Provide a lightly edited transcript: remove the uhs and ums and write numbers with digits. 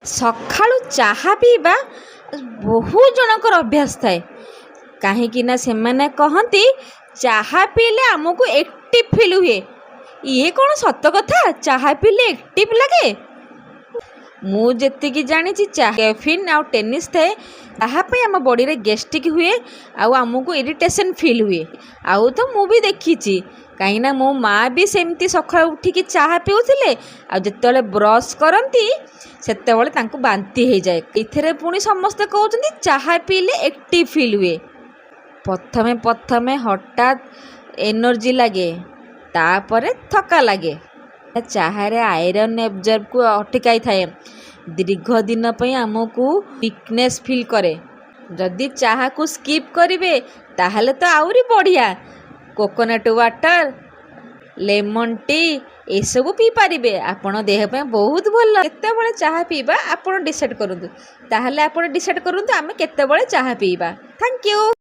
ସକାଳୁ ଚାହା ପିଇବା ବହୁତ ଜଣଙ୍କର ଅଭ୍ୟାସ ଥାଏ। କାହିଁକି ନା ସେମାନେ କହନ୍ତି ଚାହା ପିଇଲେ ଆମକୁ ଏକ୍ଟିଭ୍ ଫିଲ୍ ହୁଏ। ଇଏ କ'ଣ ସତ କଥା? ଚାହା ପିଇଲେ ଏକ୍ଟିଭ୍ ଲାଗେ? ମୁଁ ଯେତିକି ଜାଣିଛି କ୍ୟାଫିନ୍ ଆଉ ଟେନିସ୍ ଥାଏ, ତାହା ପାଇଁ ଆମ ବଡ଼ିରେ ଗ୍ୟାଷ୍ଟ୍ରିକ୍ ହୁଏ ଆଉ ଆମକୁ ଇରିଟେସନ୍ ଫିଲ୍ ହୁଏ। ଆଉ ତ ମୁଁ ବି ଦେଖିଛି, କାହିଁକିନା ମୋ ମାଆ ବି ସେମିତି ସକାଳୁ ଉଠିକି ଚାହା ପିଉଥିଲେ ଆଉ ଯେତେବେଳେ ବ୍ରସ୍ କରନ୍ତି ସେତେବେଳେ ତାଙ୍କୁ ବାନ୍ତି ହେଇଯାଏ। ଏଥିରେ ପୁଣି ସମସ୍ତେ କହୁଛନ୍ତି ଚାହା ପିଇଲେ ଏକ୍ଟିଭ୍ ଫିଲ୍ ହୁଏ। ପ୍ରଥମେ ହଠାତ୍ ଏନର୍ଜି ଲାଗେ, ତାପରେ ଥକା ଲାଗେ। ଚାହାରେ ଆଇରନ୍ ଏବଜର୍ବକୁ ଅଟକାଇଥାଏ। ଦୀର୍ଘ ଦିନ ପାଇଁ ଆମକୁ ୱିକନେସ୍ ଫିଲ୍ କରେ। ଯଦି ଚାହାକୁ ସ୍କିପ୍ କରିବେ ତାହେଲେ ତ ଆହୁରି ବଢ଼ିଆ। କୋକୋନଟ୍ ୱାଟର, ଲେମନ୍ ଟି ଏସବୁ ପିଇପାରିବେ। ଆପଣ ଦେହ ପାଇଁ ବହୁତ ଭଲ। କେତେବେଳେ ଚାହା ପିଇବା ଆପଣ ଡିସାଇଡ଼୍ କରନ୍ତୁ। ତାହେଲେ ଆପଣ ଡିସାଇଡ଼୍ କରନ୍ତୁ ଆମେ କେତେବେଳେ ଚାହା ପିଇବା। Thank you.